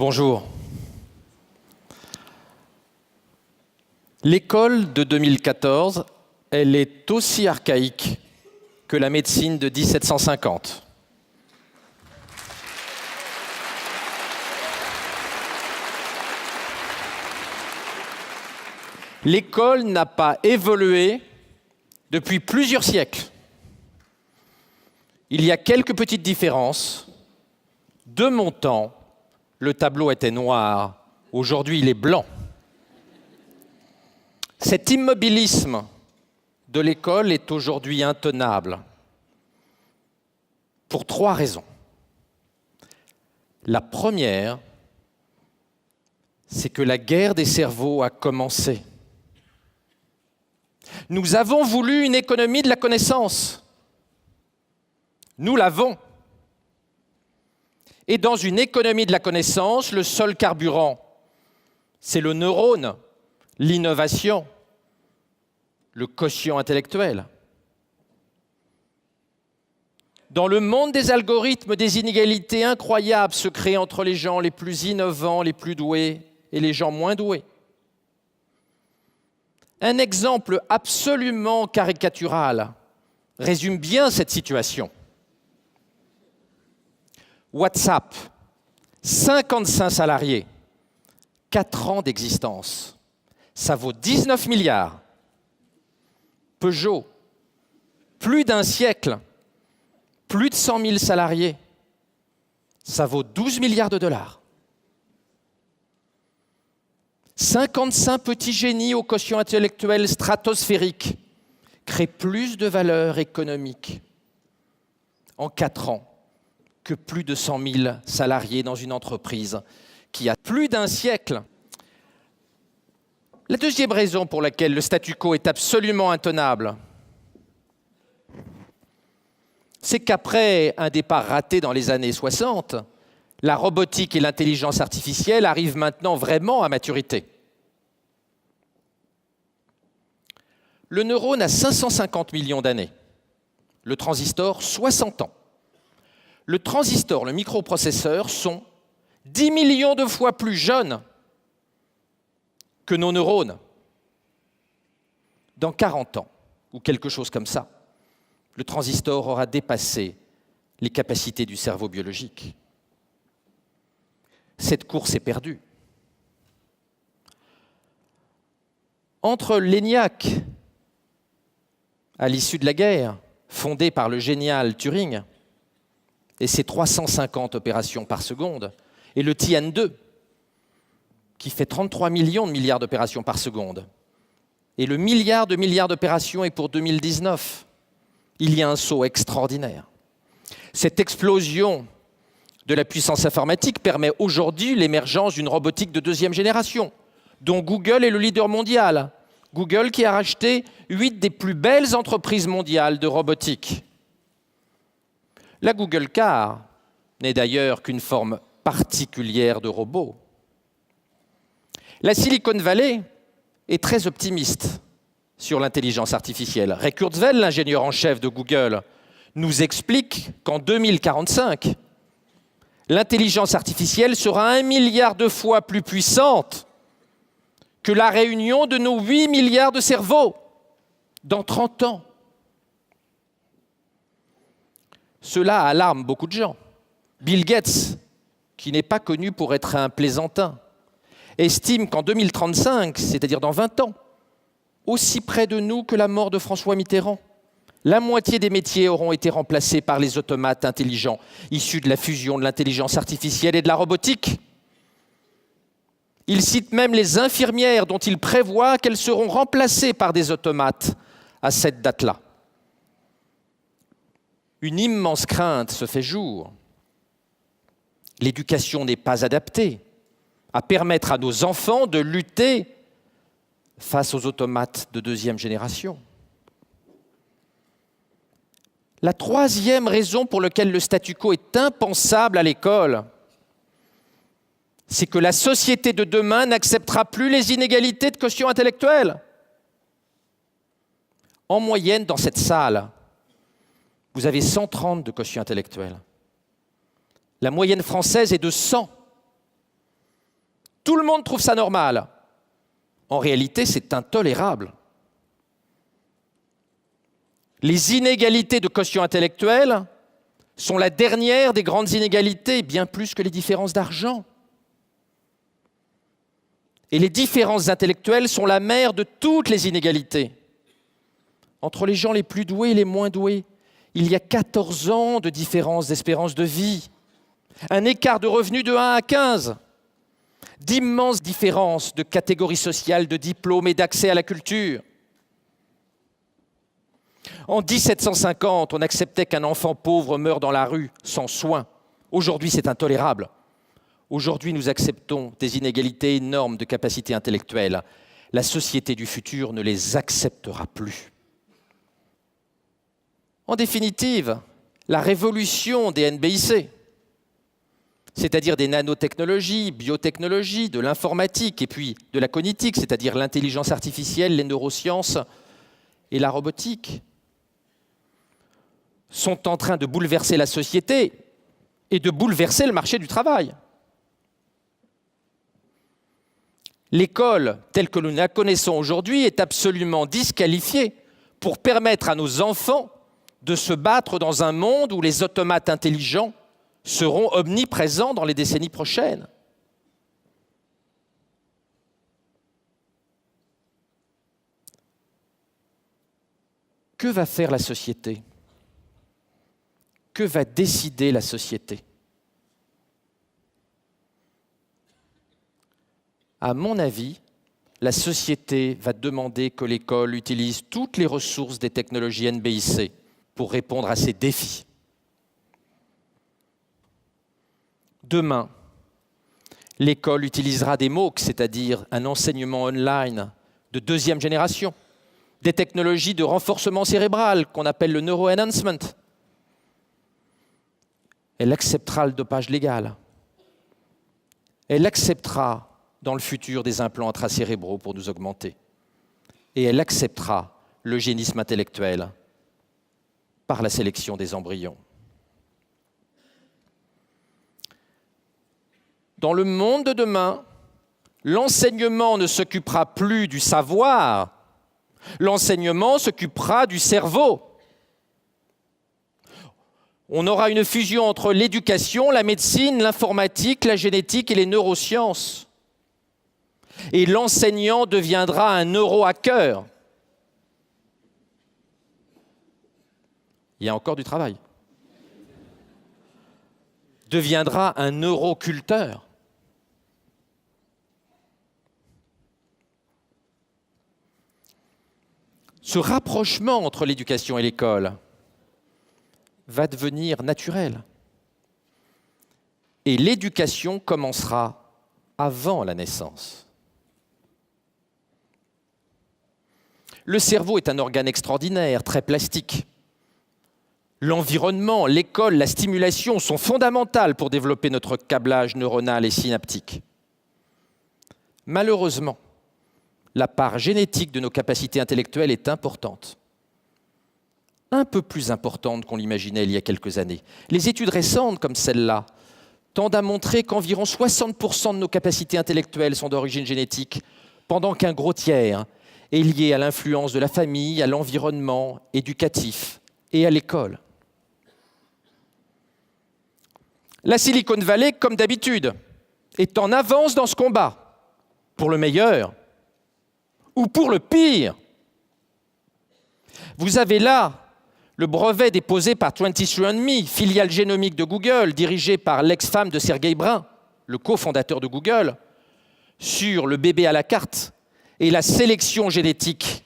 Bonjour. L'école de 2014, elle est aussi archaïque que la médecine de 1750. L'école n'a pas évolué depuis plusieurs siècles. Il y a quelques petites différences. De mon temps, le tableau était noir. Aujourd'hui, il est blanc. Cet immobilisme de l'école est aujourd'hui intenable pour trois raisons. La première, c'est que la guerre des cerveaux a commencé. Nous avons voulu une économie de la connaissance. Nous l'avons. Et dans une économie de la connaissance, le seul carburant, c'est le neurone, l'innovation, le quotient intellectuel. Dans le monde des algorithmes, des inégalités incroyables se créent entre les gens les plus innovants, les plus doués et les gens moins doués. Un exemple absolument caricatural résume bien cette situation. WhatsApp, 55 salariés, 4 ans d'existence. Ça vaut 19 milliards. Peugeot, plus d'un siècle, plus de 100 000 salariés. Ça vaut 12 milliards de dollars. 55 petits génies au quotient intellectuel stratosphérique créent plus de valeur économique en 4 ans que plus de 100 000 salariés dans une entreprise qui a plus d'un siècle. La deuxième raison pour laquelle le statu quo est absolument intenable, c'est qu'après un départ raté dans les années 60, la robotique et l'intelligence artificielle arrivent maintenant vraiment à maturité. Le neurone a 550 millions d'années, le transistor 60 ans. Le transistor, le microprocesseur, sont 10 millions de fois plus jeunes que nos neurones. Dans 40 ans, ou quelque chose comme ça, le transistor aura dépassé les capacités du cerveau biologique. Cette course est perdue. Entre l'ENIAC, à l'issue de la guerre, fondé par le génial Turing, et ses 350 opérations par seconde, et le Tian-2, qui fait 33 millions de milliards d'opérations par seconde, et le milliard d'opérations est pour 2019. Il y a un saut extraordinaire. Cette explosion de la puissance informatique permet aujourd'hui l'émergence d'une robotique de deuxième génération, dont Google est le leader mondial. Google qui a racheté 8 des plus belles entreprises mondiales de robotique. La Google Car n'est d'ailleurs qu'une forme particulière de robot. La Silicon Valley est très optimiste sur l'intelligence artificielle. Ray Kurzweil, l'ingénieur en chef de Google, nous explique qu'en 2045, l'intelligence artificielle sera 1 milliard de fois plus puissante que la réunion de nos 8 milliards de cerveaux dans 30 ans. Cela alarme beaucoup de gens. Bill Gates, qui n'est pas connu pour être un plaisantin, estime qu'en 2035, c'est-à-dire dans 20 ans, aussi près de nous que la mort de François Mitterrand, la moitié des métiers auront été remplacés par les automates intelligents, issus de la fusion de l'intelligence artificielle et de la robotique. Il cite même les infirmières dont il prévoit qu'elles seront remplacées par des automates à cette date-là. Une immense crainte se fait jour. L'éducation n'est pas adaptée à permettre à nos enfants de lutter face aux automates de deuxième génération. La troisième raison pour laquelle le statu quo est impensable à l'école, c'est que la société de demain n'acceptera plus les inégalités de quotient intellectuel. En moyenne, dans cette salle, vous avez 130 de quotient intellectuel. La moyenne française est de 100. Tout le monde trouve ça normal. En réalité, c'est intolérable. Les inégalités de quotient intellectuel sont la dernière des grandes inégalités, bien plus que les différences d'argent. Et les différences intellectuelles sont la mère de toutes les inégalités. Entre les gens les plus doués et les moins doués, il y a 14 ans de différence d'espérance de vie, un écart de revenus de 1 à 15, d'immenses différences de catégories sociales, de diplômes et d'accès à la culture. En 1750, on acceptait qu'un enfant pauvre meure dans la rue sans soins. Aujourd'hui, c'est intolérable. Aujourd'hui, nous acceptons des inégalités énormes de capacité intellectuelle. La société du futur ne les acceptera plus. En définitive, la révolution des NBIC, c'est-à-dire des nanotechnologies, biotechnologies, de l'informatique et puis de la cognitique, c'est-à-dire l'intelligence artificielle, les neurosciences et la robotique, sont en train de bouleverser la société et de bouleverser le marché du travail. L'école, telle que nous la connaissons aujourd'hui, est absolument disqualifiée pour permettre à nos enfants de se battre dans un monde où les automates intelligents seront omniprésents dans les décennies prochaines. Que va faire la société ? Que va décider la société ? À mon avis, la société va demander que l'école utilise toutes les ressources des technologies NBIC pour répondre à ces défis. Demain, l'école utilisera des MOOC, c'est-à-dire un enseignement online de deuxième génération, des technologies de renforcement cérébral qu'on appelle le neuroenhancement. Elle acceptera le dopage légal. Elle acceptera dans le futur des implants intracérébraux pour nous augmenter. Et elle acceptera l'eugénisme intellectuel par la sélection des embryons. Dans le monde de demain, l'enseignement ne s'occupera plus du savoir, l'enseignement s'occupera du cerveau. On aura une fusion entre l'éducation, la médecine, l'informatique, la génétique et les neurosciences. Et l'enseignant deviendra un neurohacker. Il y a encore du travail. Deviendra un neuroculteur. Ce rapprochement entre l'éducation et l'école va devenir naturel. Et l'éducation commencera avant la naissance. Le cerveau est un organe extraordinaire, très plastique. L'environnement, l'école, la stimulation sont fondamentales pour développer notre câblage neuronal et synaptique. Malheureusement, la part génétique de nos capacités intellectuelles est importante. Un peu plus importante qu'on l'imaginait il y a quelques années. Les études récentes, comme celle-là, tendent à montrer qu'environ 60% de nos capacités intellectuelles sont d'origine génétique, pendant qu'un gros tiers est lié à l'influence de la famille, à l'environnement éducatif et à l'école. La Silicon Valley, comme d'habitude, est en avance dans ce combat, pour le meilleur ou pour le pire. Vous avez là le brevet déposé par 23andMe, filiale génomique de Google, dirigée par l'ex-femme de Sergey Brin, le cofondateur de Google, sur le bébé à la carte et la sélection génétique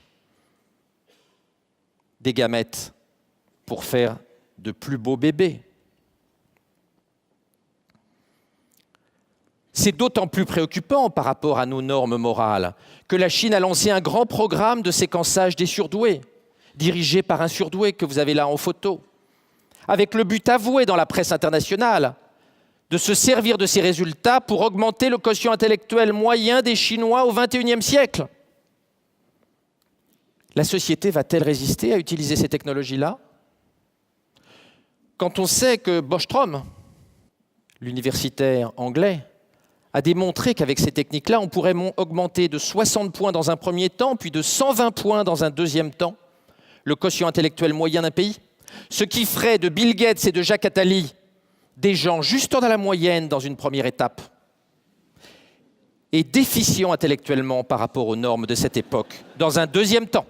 des gamètes pour faire de plus beaux bébés. C'est d'autant plus préoccupant par rapport à nos normes morales que la Chine a lancé un grand programme de séquençage des surdoués, dirigé par un surdoué que vous avez là en photo, avec le but avoué dans la presse internationale de se servir de ces résultats pour augmenter le quotient intellectuel moyen des Chinois au XXIe siècle. La société va-t-elle résister à utiliser ces technologies-là ? Quand on sait que Bostrom, l'universitaire anglais, a démontré qu'avec ces techniques-là, on pourrait augmenter de 60 points dans un premier temps, puis de 120 points dans un deuxième temps, le quotient intellectuel moyen d'un pays. Ce qui ferait de Bill Gates et de Jacques Attali des gens juste dans la moyenne dans une première étape et déficients intellectuellement par rapport aux normes de cette époque dans un deuxième temps.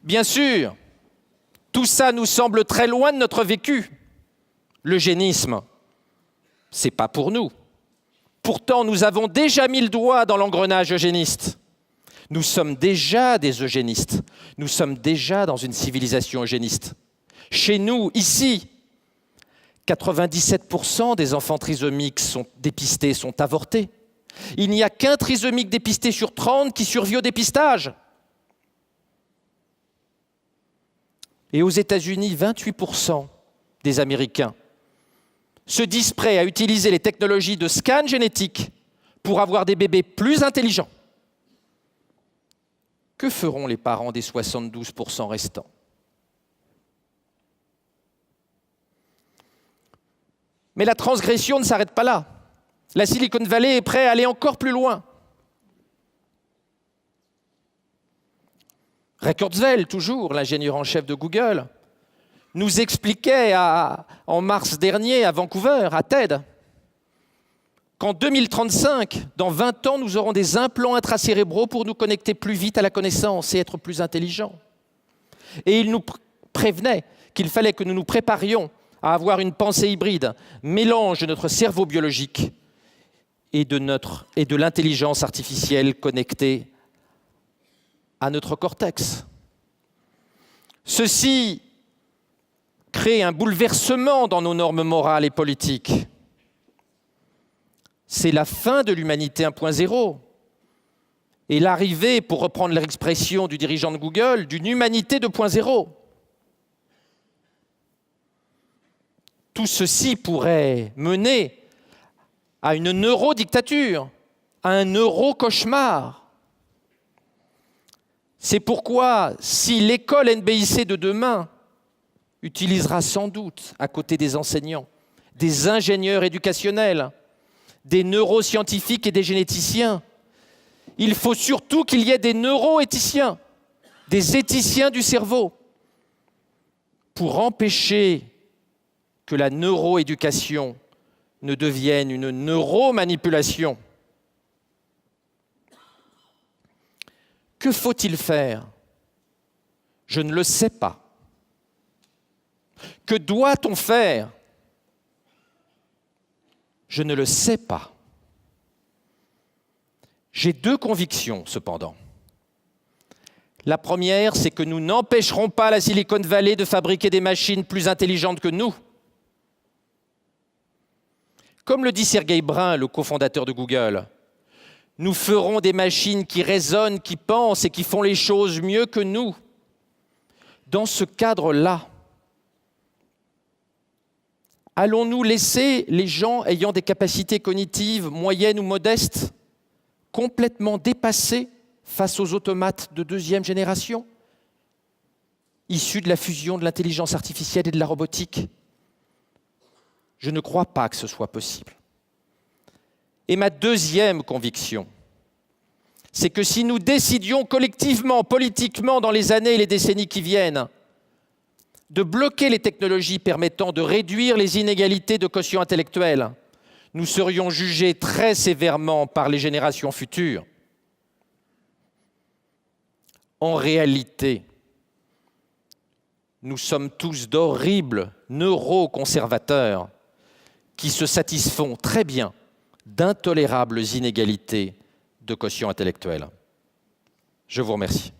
Bien sûr, tout ça nous semble très loin de notre vécu. L'eugénisme, c'est pas pour nous. Pourtant, nous avons déjà mis le doigt dans l'engrenage eugéniste. Nous sommes déjà des eugénistes. Nous sommes déjà dans une civilisation eugéniste. Chez nous, ici, 97% des enfants trisomiques dépistés sont avortés. Il n'y a qu'un trisomique dépisté sur 30 qui survit au dépistage. Et aux États-Unis, 28% des Américains se disent prêts à utiliser les technologies de scan génétique pour avoir des bébés plus intelligents. Que feront les parents des 72% restants ? Mais la transgression ne s'arrête pas là. La Silicon Valley est prête à aller encore plus loin. Ray Kurzweil, toujours, l'ingénieur en chef de Google, nous expliquait en mars dernier à Vancouver, à TED, qu'en 2035, dans 20 ans, nous aurons des implants intracérébraux pour nous connecter plus vite à la connaissance et être plus intelligents. Et il nous prévenait qu'il fallait que nous nous préparions à avoir une pensée hybride, mélange de notre cerveau biologique et de l'intelligence artificielle connectée à notre cortex. Ceci crée un bouleversement dans nos normes morales et politiques. C'est la fin de l'humanité 1.0 et l'arrivée, pour reprendre l'expression du dirigeant de Google, d'une humanité 2.0. Tout ceci pourrait mener à une neurodictature, à un neurocauchemar. C'est pourquoi, si l'école NBIC de demain utilisera sans doute, à côté des enseignants, des ingénieurs éducationnels, des neuroscientifiques et des généticiens, il faut surtout qu'il y ait des neuroéthiciens, des éthiciens du cerveau, pour empêcher que la neuroéducation ne devienne une neuromanipulation. Que faut-il faire ? Je ne le sais pas. Que doit-on faire ? Je ne le sais pas. J'ai deux convictions, cependant. La première, c'est que nous n'empêcherons pas la Silicon Valley de fabriquer des machines plus intelligentes que nous. Comme le dit Sergey Brin, le cofondateur de Google, nous ferons des machines qui raisonnent, qui pensent et qui font les choses mieux que nous. Dans ce cadre-là, allons-nous laisser les gens ayant des capacités cognitives moyennes ou modestes complètement dépassés face aux automates de deuxième génération, issus de la fusion de l'intelligence artificielle et de la robotique ? Je ne crois pas que ce soit possible. Et ma deuxième conviction, c'est que si nous décidions collectivement, politiquement, dans les années et les décennies qui viennent, de bloquer les technologies permettant de réduire les inégalités de quotient intellectuel, nous serions jugés très sévèrement par les générations futures. En réalité, nous sommes tous d'horribles neuroconservateurs qui se satisfont très bien d'intolérables inégalités de quotient intellectuel. Je vous remercie.